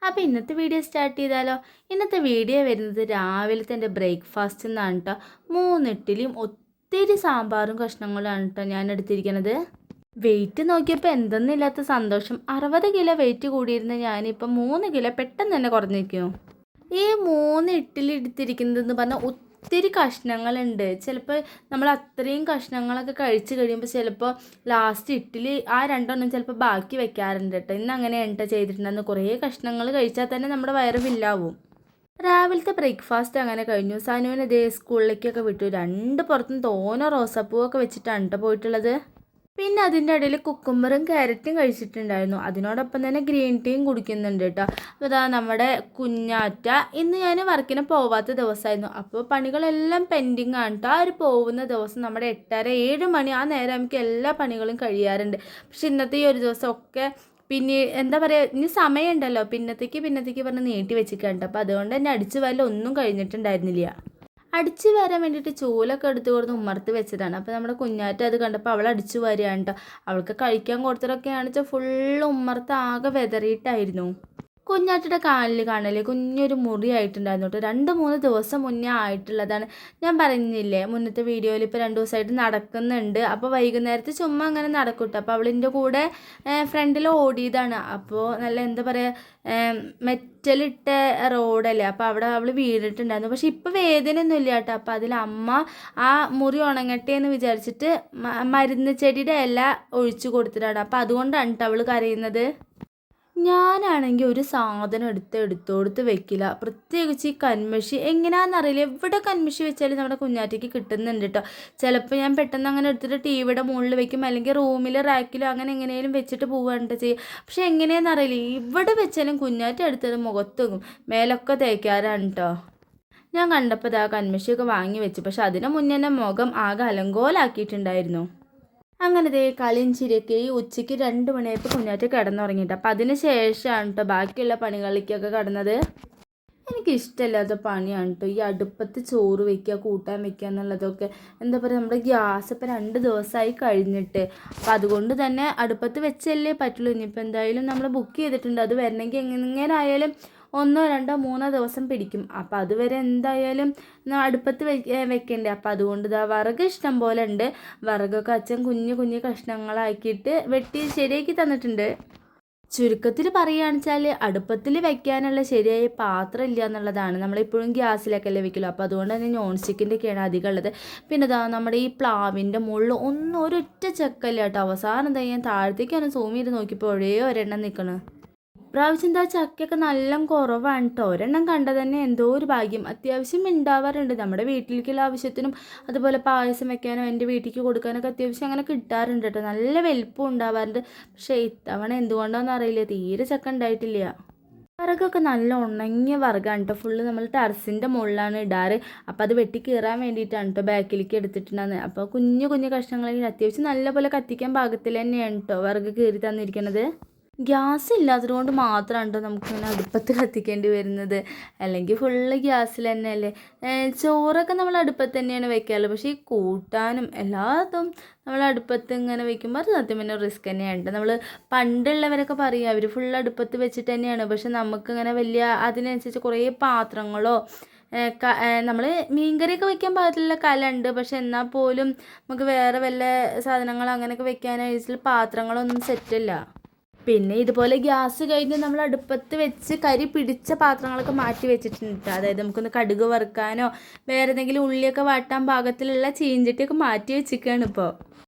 അപ്പോൾ ഇന്നത്തെ video start ചെയ്താലോ? ഇന്നത്തെ വീഡിയോ വരുന്നത് രാവിലത്തെ എൻ്റെ ബ്രേക്ക്ഫാസ്റ്റ് എന്നാണ് കേട്ടോ. 3 ഇഡ്ഡലിയും ഒത്തിരി സാമ്പാറും കഷ്ണങ്ങളാണ് കേട്ടോ ഞാൻ എടുത്തിരിക്കുന്നത്. വെയിറ്റ് നോക്കിയപ്പോൾ എന്തെന്നില്ലാത്ത സന്തോഷം. 60 കിലോ വെയിറ്റ് കൂടിയിരുന്ന ഞാനിപ്പോൾ 3 കിലോ പെട്ടെന്ന് തന്നെ കുറഞ്ഞിരിക്കുന്നു. ഈ 3 ഇഡ്ഡലി എടുത്തിരിക്കുന്നതെന്ന് പറഞ്ഞാൽ ഒത്തിരി കഷ്ണങ്ങളുണ്ട്. ചിലപ്പോൾ നമ്മൾ അത്രയും കഷ്ണങ്ങളൊക്കെ കഴിച്ച് കഴിയുമ്പോൾ ചിലപ്പോൾ ലാസ്റ്റ് ഇഡ്ഡലി ആ രണ്ടെണ്ണം ചിലപ്പോൾ ബാക്കി വെക്കാറുണ്ട് കേട്ടോ. ഇന്ന് അങ്ങനെയാണ് കേട്ടോ ചെയ്തിട്ടുണ്ടെന്ന്. കുറേ കഷ്ണങ്ങൾ കഴിച്ചാൽ തന്നെ നമ്മുടെ വയറ് ഫില്ലാവും. രാവിലത്തെ ബ്രേക്ക്ഫാസ്റ്റ് അങ്ങനെ കഴിഞ്ഞു. സനുവിനെ ഇതേ സ്കൂളിലേക്കൊക്കെ വിട്ടു. 2 പുറത്തും തോനെ റോസാപ്പൂവൊക്കെ വെച്ചിട്ടാണ് കേട്ടോ പോയിട്ടുള്ളത്. പിന്നെ അതിൻ്റെ ഇടയിൽ കുക്കുംബറും ക്യാരറ്റും കഴിച്ചിട്ടുണ്ടായിരുന്നു. അതിനോടൊപ്പം തന്നെ ഗ്രീൻ ടീയും കുടിക്കുന്നുണ്ട് കേട്ടോ. അപ്പോൾ ഇതാ നമ്മുടെ കുഞ്ഞാറ്റ. ഇന്ന് ഞാൻ വർക്കിന് പോവാത്ത ദിവസമായിരുന്നു. അപ്പോൾ പണികളെല്ലാം പെൻഡിങ് ആണ് കേട്ടോ. ആ ഒരു പോകുന്ന ദിവസം നമ്മുടെ 8:30-7 മണി ആ നേരം നമുക്ക് എല്ലാ പണികളും കഴിയാറുണ്ട്. പക്ഷെ ഇന്നത്തെ ഈ ഒരു ദിവസം ഒക്കെ പിന്നെ എന്താ പറയുക, ഇനി സമയമുണ്ടല്ലോ പിന്നത്തേക്ക് പറഞ്ഞ് നീട്ടി വെച്ചിട്ടുണ്ട്. അപ്പോൾ അതുകൊണ്ട് തന്നെ അടിച്ചു വാരൽ ഒന്നും കഴിഞ്ഞിട്ടുണ്ടായിരുന്നില്ല. അടിച്ചു വരാൻ വേണ്ടിയിട്ട് ചൂലൊക്കെ എടുത്ത് കൊടുത്ത് ഉമ്മർത്ത് വെച്ചതാണ്. അപ്പോൾ നമ്മുടെ കുഞ്ഞാറ്റ അത് കണ്ടപ്പോൾ അവൾ അടിച്ചു വരികയാണ് കേട്ടോ. അവൾക്ക് കഴിക്കാൻ കൊടുത്തതൊക്കെയാണെന്ന് വെച്ചാൽ ഫുള്ള് ഉമ്മർത്ത് ആകെ വെതറിയിട്ടായിരുന്നു. കുഞ്ഞാറ്റയുടെ കാലിൽ കാണല്ലേ കുഞ്ഞൊരു മുറി ആയിട്ടുണ്ടായിരുന്നു കേട്ടോ. 2-3 ദിവസം മുന്നേ ആയിട്ടുള്ളതാണ്. ഞാൻ പറഞ്ഞില്ലേ മുന്നത്തെ വീഡിയോയിൽ ഇപ്പോൾ 2 ദിവസമായിട്ട് നടക്കുന്നുണ്ട്. അപ്പോൾ വൈകുന്നേരത്ത് ചുമ്മാ അങ്ങനെ നടക്കും കേട്ടോ. അപ്പോൾ അവളിൻ്റെ കൂടെ ഫ്രണ്ടിൽ ഓടിയതാണ്. അപ്പോൾ നല്ല എന്താ പറയുക, മെറ്റലിട്ട റോഡല്ലേ, അപ്പോൾ അവിടെ അവൾ വീണിട്ടുണ്ടായിരുന്നു. പക്ഷെ ഇപ്പോൾ വേദനയൊന്നും ഇല്ല കേട്ടോ. അപ്പോൾ അതിൽ അമ്മ ആ മുറി ഉണങ്ങട്ടെ എന്ന് വിചാരിച്ചിട്ട് മരുന്ന് ചെടിയുടെ ഇല ഒഴിച്ചു കൊടുത്തിട്ടാണ്. അപ്പോൾ അതുകൊണ്ടാണ് കേട്ടോ അവൾ കരയുന്നത്. ഞാനാണെങ്കിൽ ഒരു സാധനം എടുത്ത് വെക്കില്ല. പ്രത്യേകിച്ച് ഈ കന്മഷി എങ്ങനെയാണെന്നറിയില്ല. എവിടെ കന്മഷി വെച്ചാലും നമ്മുടെ കുഞ്ഞാറ്റയ്ക്ക് കിട്ടുന്നുണ്ട് കേട്ടോ. ചിലപ്പോൾ ഞാൻ പെട്ടെന്ന് അങ്ങനെ എടുത്തിട്ട് ടിവിയുടെ മുകളിൽ വെക്കും, അല്ലെങ്കിൽ റൂമിൽ റാക്കിലോ അങ്ങനെ എങ്ങനെയും വെച്ചിട്ട് പോവുകയാണ് ചെയ്യുക. പക്ഷെ എങ്ങനെയാണെന്നറിയില്ല, ഇവിടെ വെച്ചാലും കുഞ്ഞാറ്റ എടുത്തത് മുഖത്തും മേലൊക്കെ തേക്കാറാണ് കേട്ടോ. ഞാൻ കണ്ടപ്പോൾ ഇതാ കന്മഷിയൊക്കെ വാങ്ങി വെച്ചു. പക്ഷെ അതിന് മുന്നേ തന്നെ മുഖം ആകെ അലങ്കോലാക്കിയിട്ടുണ്ടായിരുന്നു. അങ്ങനെ ദേ കളിയും ചിരിയൊക്കെ ഈ ഉച്ചയ്ക്ക് 2 മണിയായപ്പോൾ കുഞ്ഞാറ്റ കിടന്നുറങ്ങിയിട്ട്. അപ്പം അതിന് ശേഷമാണ് കേട്ടോ ബാക്കിയുള്ള പണികളിലേക്കൊക്കെ കിടന്നത്. എനിക്കിഷ്ടമില്ലാത്ത പണിയാണ് കേട്ടോ ഈ അടുപ്പത്ത് ചോറ് വയ്ക്കുക, കൂട്ടാൻ വയ്ക്കുക എന്നുള്ളതൊക്കെ. എന്താ പറയുക, നമ്മുടെ ഗ്യാസ് ഇപ്പം 2 ദിവസമായി കഴിഞ്ഞിട്ട്. അപ്പം അതുകൊണ്ട് തന്നെ അടുപ്പത്ത് വെച്ചല്ലേ പറ്റുള്ളൂ. ഇനിയിപ്പോൾ എന്തായാലും നമ്മൾ ബുക്ക് ചെയ്തിട്ടുണ്ട്. അത് വരണമെങ്കിൽ എങ്ങനെ ആയാലും 1-2-3 ദിവസം പിടിക്കും. അപ്പോൾ അതുവരെ എന്തായാലും അടുപ്പത്ത് വെക്കണ്ടേ. അപ്പോൾ അതുകൊണ്ട് ഇതാ വിറക് ഇഷ്ടം പോലെ ഉണ്ട്. വിറകൊക്കെ അച്ഛൻ കുഞ്ഞു കഷ്ണങ്ങളാക്കിയിട്ട് വെട്ടി ശരിയാക്കി തന്നിട്ടുണ്ട്. ചുരുക്കത്തിൽ പറയുകയാണെന്ന് വെച്ചാൽ അടുപ്പത്തിൽ വെക്കാനുള്ള ശരിയായ പാത്രം ഇല്ല എന്നുള്ളതാണ്. നമ്മളിപ്പോഴും ഗ്യാസിലൊക്കെ അല്ലേ വെക്കുള്ളൂ. അപ്പോൾ അതുകൊണ്ട് തന്നെ നോൺ സ്റ്റിക്കിൻ്റെയൊക്കെയാണ് അധികം ഉള്ളത്. പിന്നെ ഇതാ നമ്മുടെ ഈ പ്ലാവിൻ്റെ മുകളിൽ ഒരൊറ്റ ചെക്കല്ല കേട്ടോ. അവസാനം എന്താ ഞാൻ താഴത്തേക്കാണ് സൂം ചെയ്ത് നോക്കിയപ്പോൾ ഒരെണ്ണം നിൽക്കണം. ഇപ്രാവശ്യം എന്താ ചക്കയൊക്കെ നല്ല കുറവാണ് കേട്ടോ. ഒരെണ്ണം കണ്ടത് തന്നെ എന്തോ ഒരു ഭാഗ്യം. അത്യാവശ്യം ഉണ്ടാവാറുണ്ട് നമ്മുടെ വീട്ടിലേക്കുള്ള ആവശ്യത്തിനും, അതുപോലെ പായസം വെക്കാനോ എൻ്റെ വീട്ടിലേക്ക് കൊടുക്കാനൊക്കെ അത്യാവശ്യം അങ്ങനെ കിട്ടാറുണ്ട് കേട്ടോ. നല്ല വലിപ്പം ഉണ്ടാവാറുണ്ട്. പക്ഷേ ഇത്തവണ എന്തുകൊണ്ടാണെന്ന് അറിയില്ല, തീരെ ചക്ക ഉണ്ടായിട്ടില്ല. വിറകൊക്കെ നല്ല ഉണങ്ങിയ വിറകാണ് കേട്ടോ. ഫുള്ള് നമ്മൾ ടെറസിൻ്റെ മുകളിലാണ് ഇടാറ്. അപ്പോൾ അത് വെട്ടി കീറാൻ വേണ്ടിയിട്ടാണ് കേട്ടോ ബാക്കിലേക്ക് എടുത്തിട്ടുണ്ടാകുന്നത്. അപ്പോൾ കുഞ്ഞു കഷ്ണങ്ങളെങ്കിൽ അത്യാവശ്യം നല്ലപോലെ കത്തിക്കാൻ പാകത്തിൽ തന്നെയാണ് കേട്ടോ വിറക് കീറി തന്നിരിക്കുന്നത്. ഗ്യാസ് ഇല്ലാത്തതുകൊണ്ട് മാത്രമാണ് കേട്ടോ നമുക്കിങ്ങനെ അടുപ്പത്ത് കത്തിക്കേണ്ടി വരുന്നത്. അല്ലെങ്കിൽ ഫുള്ള് ഗ്യാസിൽ തന്നെയല്ലേ. ചോറൊക്കെ നമ്മൾ അടുപ്പത്ത് തന്നെയാണ് വെക്കാറുള്ളത്. പക്ഷേ ഈ കൂട്ടാനും എല്ലാതും നമ്മൾ അടുപ്പത്ത് ഇങ്ങനെ വെക്കുമ്പോൾ അത് സത്യം പിന്നെ റിസ്ക് തന്നെയാണ്. നമ്മൾ പണ്ടുള്ളവരൊക്കെ പറയും അവർ ഫുൾ അടുപ്പത്ത് വെച്ചിട്ട് തന്നെയാണ്. പക്ഷെ നമുക്കിങ്ങനെ വലിയ അതിനനുസരിച്ച് കുറേ പാത്രങ്ങളോ നമ്മൾ മീൻകറിയൊക്കെ വെക്കാൻ പാകത്തിലുള്ള കലമുണ്ട്. പക്ഷെ എന്നാൽ പോലും നമുക്ക് വേറെ വല്ല സാധനങ്ങൾ അങ്ങനെയൊക്കെ വെക്കാനായിട്ട് പാത്രങ്ങളൊന്നും സെറ്റില്ല. പിന്നെ ഇതുപോലെ ഗ്യാസ് കഴിഞ്ഞ് നമ്മൾ അടുപ്പത്ത് വെച്ച് കരി പിടിച്ച പാത്രങ്ങളൊക്കെ മാറ്റി വെച്ചിട്ടുണ്ട്. അതായത് നമുക്കൊന്ന് കടുക് വറുക്കാനോ വേറെ ഏതെങ്കിലും ഉള്ളിയൊക്കെ വാട്ടാൻ പാകത്തിലുള്ള ചീഞ്ചട്ടിയൊക്കെ മാറ്റി വെച്ചിരിക്കുകയാണ് ഇപ്പോൾ.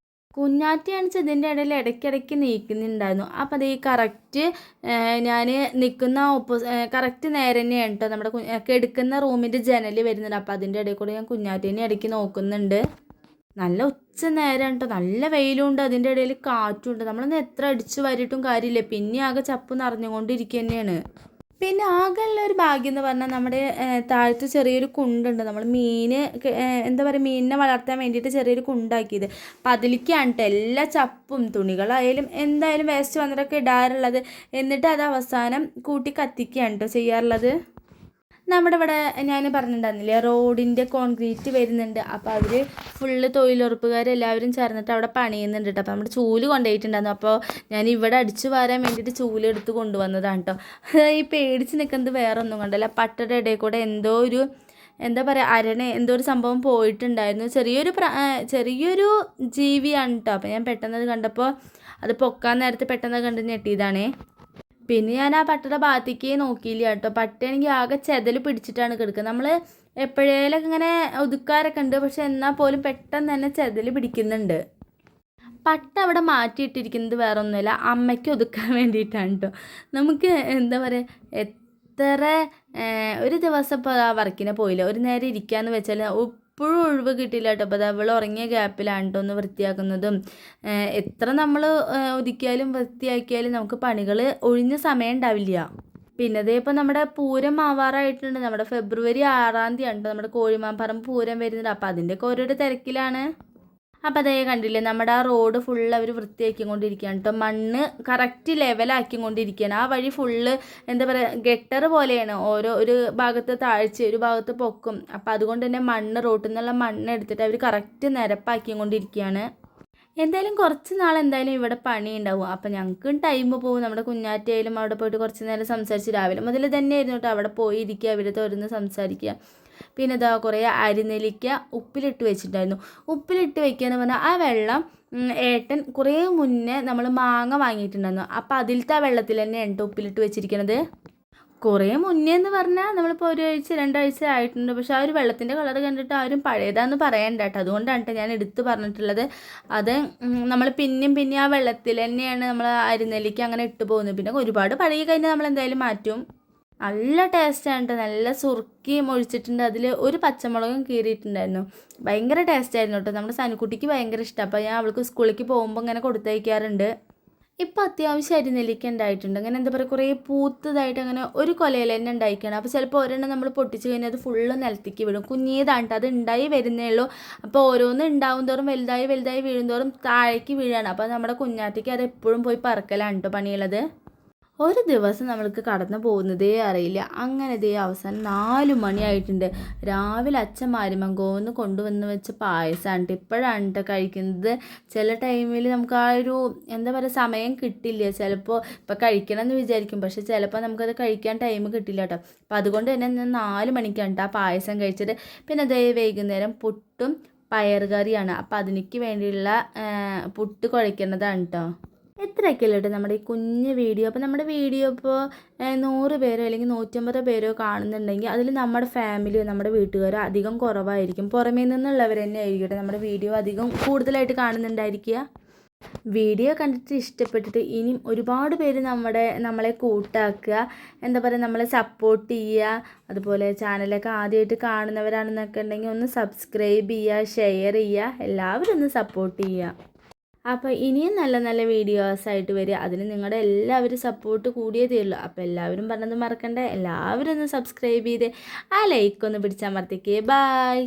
കുഞ്ഞാറ്റയാണെന്ന് ഇതിൻ്റെ ഇടയിൽ ഇടയ്ക്കിടയ്ക്ക് നീക്കുന്നുണ്ടായിരുന്നു. അപ്പം അത് ഈ കറക്റ്റ് ഞാൻ നിൽക്കുന്ന കറക്റ്റ് നേരെ തന്നെയാണ് കേട്ടോ നമ്മുടെ എടുക്കുന്ന റൂമിൻ്റെ ജനൽ വരുന്നുണ്ട്. അപ്പോൾ അതിൻ്റെ ഇടയിൽ കൂടെ ഞാൻ കുഞ്ഞാറ്റേനെ ഇടയ്ക്ക് നോക്കുന്നുണ്ട്. നല്ല ഉച്ച നേരം കേട്ടോ, നല്ല വെയിലുണ്ട്, അതിൻ്റെ ഇടയിൽ കാറ്റുണ്ട്. നമ്മളൊന്ന് എത്ര അടിച്ചു വാരിയിട്ടും കാര്യമില്ല, പിന്നെ ആകെ ചപ്പ് നിറഞ്ഞുകൊണ്ടിരിക്കുക തന്നെയാണ്. പിന്നെ ആകെയുള്ള ഒരു ഭാഗ്യം എന്ന് പറഞ്ഞാൽ നമ്മുടെ താഴത്ത് ചെറിയൊരു കുണ്ടുണ്ട്. നമ്മൾ എന്താ പറയുക, മീനിനെ വളർത്താൻ വേണ്ടിയിട്ട് ചെറിയൊരു കുണ്ടാക്കിയത്. അപ്പം അതിലേക്കാണ് കേട്ടോ എല്ലാ ചപ്പും തുണികളായാലും എന്തായാലും വേസ്റ്റ് വന്നിട്ടൊക്കെ ഇടാറുള്ളത്. എന്നിട്ട് അത് അവസാനം കൂട്ടി കത്തിക്കുകയാണ് കേട്ടോ ചെയ്യാറുള്ളത്. നമ്മുടെ ഇവിടെ ഞാൻ പറഞ്ഞിട്ടുണ്ടായിരുന്നില്ലേ റോഡിൻ്റെ കോൺക്രീറ്റ് വരുന്നുണ്ട്. അപ്പോൾ അവർ ഫുള്ള് തൊഴിലുറപ്പുകാരെല്ലാവരും ചേർന്നിട്ട് അവിടെ പണിയുന്നുണ്ട് കേട്ടോ. അപ്പോൾ നമ്മുടെ ചൂല് കൊണ്ടുപോയിട്ടുണ്ടായിരുന്നു. അപ്പോൾ ഞാൻ ഇവിടെ അടിച്ചു വാരാൻ വേണ്ടിയിട്ട് ചൂലെടുത്ത് കൊണ്ടുവന്നതാണ് കേട്ടോ. ഈ പേടിച്ച് നിൽക്കുന്നത് വേറെ ഒന്നും കൊണ്ടല്ല, പട്ടയുടെ ഇടയിൽ കൂടെ എന്തോ ഒരു എന്താ പറയുക എന്തോ ഒരു സംഭവം പോയിട്ടുണ്ടായിരുന്നു. ചെറിയൊരു ജീവിയാണ് കേട്ടോ. അപ്പോൾ ഞാൻ പെട്ടെന്ന് കണ്ടപ്പോൾ അത് പൊക്കാൻ നേരത്തെ പെട്ടെന്ന് കണ്ട് ഞെട്ടിയതാണേ. പിന്നെ ഞാൻ ആ പട്ടയുടെ ഭാഗത്തേക്ക് നോക്കിയില്ല കേട്ടോ. പട്ടയാണെങ്കിൽ ആകെ ചെതൽ പിടിച്ചിട്ടാണ് കിടക്കുന്നത്. നമ്മൾ എപ്പോഴേലൊക്കെ ഇങ്ങനെ ഒതുക്കാറൊക്കെ ഉണ്ട്, പക്ഷെ എന്നാൽ പോലും പെട്ടെന്ന് തന്നെ ചെതൽ പിടിക്കുന്നുണ്ട്. പട്ട അവിടെ മാറ്റിയിട്ടിരിക്കുന്നത് വേറെ ഒന്നുമില്ല, അമ്മയ്ക്ക് ഒതുക്കാൻ വേണ്ടിയിട്ടാണ് കേട്ടോ. നമുക്ക് എന്താ പറയുക, എത്ര ഒരു ദിവസം ഇപ്പോൾ ആ വർക്കിനെ പോയില്ല, ഒരു നേരം ഇരിക്കാമെന്ന് വെച്ചാൽ ഇപ്പോഴും ഒഴിവ് കിട്ടിയില്ല കേട്ടോ. അപ്പോൾ അവൾ ഉറങ്ങിയ ഗ്യാപ്പിലാണ് കേട്ടോ ഒന്ന് വൃത്തിയാക്കുന്നതും. എത്ര നമ്മൾ ഒതുക്കിയാലും വൃത്തിയാക്കിയാലും നമുക്ക് പണികൾ ഒഴിഞ്ഞ സമയം ഉണ്ടാവില്ല. പിന്നെ അതേ ഇപ്പോൾ നമ്മുടെ പൂരം ആവാറായിട്ടുണ്ട്. നമ്മുടെ ഫെബ്രുവരി 6-ാം തീയതി ആണ് നമ്മുടെ കോഴിമാമ്പറമ്പ് പൂരം വരുന്നുണ്ട്. അപ്പോൾ അതിൻ്റെയൊക്കെ ഓരോരോ തിരക്കിലാണ്. അപ്പോൾ അതേ കണ്ടില്ലേ, നമ്മുടെ ആ റോഡ് ഫുള്ള് അവർ വൃത്തിയാക്കിക്കൊണ്ടിരിക്കുകയാണ് കേട്ടോ. മണ്ണ് കറക്റ്റ് ലെവലാക്കിക്കൊണ്ടിരിക്കുകയാണ്. ആ വഴി ഫുള്ള് എന്താ പറയുക, ഗട്ടർ പോലെയാണ്. ഒരു ഭാഗത്ത് താഴ്ച, ഒരു ഭാഗത്ത് പൊക്കും. അപ്പോൾ അതുകൊണ്ട് തന്നെ റോട്ടിൽ നിന്നുള്ള മണ്ണ് എടുത്തിട്ട് അവർ കറക്റ്റ് നിരപ്പാക്കിക്കൊണ്ടിരിക്കുകയാണ്. എന്തായാലും കുറച്ച് നാൾ എന്തായാലും ഇവിടെ പണി ഉണ്ടാവും. അപ്പോൾ ഞങ്ങൾക്കും ടൈം പോകും. നമ്മുടെ കുഞ്ഞാറ്റയായാലും അവിടെ പോയിട്ട് കുറച്ച് നേരം സംസാരിച്ച് രാവിലെ മുതൽ തന്നെയായിരുന്നു കേട്ടോ അവിടെ പോയി ഇരിക്കുക, ഇവിടുത്തെ ഓരോന്ന് സംസാരിക്കുക. പിന്നെ ഇതാ കുറേ അരിനെല്ലിക്ക ഉപ്പിലിട്ട് വെച്ചിട്ടുണ്ടായിരുന്നു. ഉപ്പിലിട്ട് വെക്കുക എന്ന് പറഞ്ഞാൽ ആ വെള്ളം ഏട്ടൻ കുറേ മുന്നേ നമ്മൾ മാങ്ങ വാങ്ങിയിട്ടുണ്ടായിരുന്നു. അപ്പോൾ അതിലത്തെ ആ വെള്ളത്തിൽ തന്നെയാണ് കേട്ടോ ഉപ്പിലിട്ട് വെച്ചിരിക്കണത്. കുറേ മുന്നേ എന്ന് പറഞ്ഞാൽ നമ്മളിപ്പോൾ 1 ആഴ്ച 2 ആഴ്ച ആയിട്ടുണ്ട്. പക്ഷെ ആ ഒരു വെള്ളത്തിൻ്റെ കളർ കണ്ടിട്ട് ആരും പഴയതാന്ന് പറയണ്ട കേട്ടോ. അതുകൊണ്ടാണ് കേട്ടോ ഞാൻ എടുത്ത് പറഞ്ഞിട്ടുള്ളത്. അത് നമ്മൾ പിന്നെയും ആ വെള്ളത്തിൽ തന്നെയാണ് നമ്മൾ അരിനെല്ലിക്ക അങ്ങനെ ഇട്ട് പോകുന്നത്. പിന്നെ ഒരുപാട് പഴകി കഴിഞ്ഞാൽ നമ്മൾ എന്തായാലും മാറ്റും. നല്ല ടേസ്റ്റാണ് കേട്ടോ. നല്ല സുർക്കിയും ഒഴിച്ചിട്ടുണ്ട്. അതിൽ ഒരു പച്ചമുളകും കീറിയിട്ടുണ്ടായിരുന്നു. ഭയങ്കര ടേസ്റ്റായിരുന്നു കേട്ടോ. നമ്മുടെ സനുക്കുട്ടിക്ക് ഭയങ്കര ഇഷ്ടമാണ്. അപ്പോൾ ഞാൻ അവൾക്ക് സ്കൂളിലേക്ക് പോകുമ്പോൾ ഇങ്ങനെ കൊടുത്തയക്കാറുണ്ട്. ഇപ്പോൾ അത്യാവശ്യം അരിനെല്ലിക്ക ഉണ്ടായിട്ടുണ്ട്. അങ്ങനെ എന്താ പറയുക, കുറേ പൂത്തതായിട്ട് അങ്ങനെ ഒരു കൊലയിൽ തന്നെ ഉണ്ടായിക്കണം. അപ്പോൾ ചിലപ്പോൾ ഒരെണ്ണം നമ്മൾ പൊട്ടിച്ച് കഴിഞ്ഞാൽ അത് ഫുള്ള് നിലത്തേക്ക് വീഴും. കുഞ്ഞേതാണ് അത് ഉണ്ടായി വരുന്നേ ഉള്ളൂ. അപ്പോൾ ഓരോന്ന് ഉണ്ടാവും തോറും വലുതായി വീഴും തോറും താഴേക്ക് വീഴാണ്. അപ്പോൾ നമ്മുടെ കുഞ്ഞാറ്റയ്ക്ക് അത് എപ്പോഴും പോയി പറക്കലാണ് കേട്ടോ പണിയുള്ളത്. ഒരു ദിവസം നമ്മൾക്ക് കടന്നു പോകുന്നതേ അറിയില്ല. അങ്ങനെ ഇതേ അവസാനം 4 മണിയായിട്ടുണ്ട്. രാവിലെ അച്ഛൻ മാരിമങ്കോന്ന് കൊണ്ടുവന്ന് വെച്ച പായസമാണ് കേട്ടോ. ഇപ്പോഴാണ് കേട്ടോ കഴിക്കുന്നത്. ചില ടൈമിൽ നമുക്ക് ആ ഒരു എന്താ പറയുക സമയം കിട്ടില്ല. ചിലപ്പോൾ ഇപ്പോൾ കഴിക്കണം എന്ന് വിചാരിക്കും, പക്ഷേ ചിലപ്പോൾ നമുക്കത് കഴിക്കാൻ ടൈം കിട്ടില്ല കേട്ടോ. അപ്പോൾ അതുകൊണ്ട് തന്നെ ഞാൻ 4 മണിക്കാണ് കേട്ടോ ആ പായസം കഴിച്ചത്. പിന്നെ അതേ വൈകുന്നേരം പുട്ടും പയറുകറിയാണ്. അപ്പോൾ അതിലേക്ക് വേണ്ടിയുള്ള പുട്ട് കുഴയ്ക്കുന്നതാണ് കേട്ടോ. ഇത്രയൊക്കെയല്ലേ കേട്ടോ നമ്മുടെ ഈ കുഞ്ഞ് വീഡിയോ. അപ്പോൾ നമ്മുടെ വീഡിയോ ഇപ്പോൾ 100 പേരോ അല്ലെങ്കിൽ 150 പേരോ കാണുന്നുണ്ടെങ്കിൽ അതിൽ നമ്മുടെ ഫാമിലിയോ നമ്മുടെ വീട്ടുകാരോ അധികം കുറവായിരിക്കും. പുറമേ നിന്നുള്ളവർ തന്നെ ആയിരിക്കും നമ്മുടെ വീഡിയോ അധികം കൂടുതലായിട്ട് കാണുന്നുണ്ടായിരിക്കുക. വീഡിയോ കണ്ടിട്ട് ഇഷ്ടപ്പെട്ടിട്ട് ഇനിയും ഒരുപാട് പേര് നമ്മളെ കൂട്ടാക്കുക, എന്താ പറയുക, നമ്മളെ സപ്പോർട്ട് ചെയ്യുക. അതുപോലെ ചാനലൊക്കെ ആദ്യമായിട്ട് കാണുന്നവരാണെന്നൊക്കെ ഉണ്ടെങ്കിൽ ഒന്ന് സബ്സ്ക്രൈബ് ചെയ്യുക, ഷെയർ ചെയ്യുക, എല്ലാവരും ഒന്ന് സപ്പോർട്ട് ചെയ്യുക. അപ്പോൾ ഇനിയും നല്ല നല്ല വീഡിയോസായിട്ട് വരിക. അതിന് നിങ്ങളുടെ എല്ലാവരും സപ്പോർട്ട് കൂടിയേ തീരുള്ളൂ. അപ്പോൾ എല്ലാവരും പറഞ്ഞത് മറക്കണ്ട, എല്ലാവരും ഒന്ന് സബ്സ്ക്രൈബ് ചെയ്ത് ആ ലൈക്ക് ഒന്ന് പിടിച്ചമർത്തിക്കേ. ബായ്.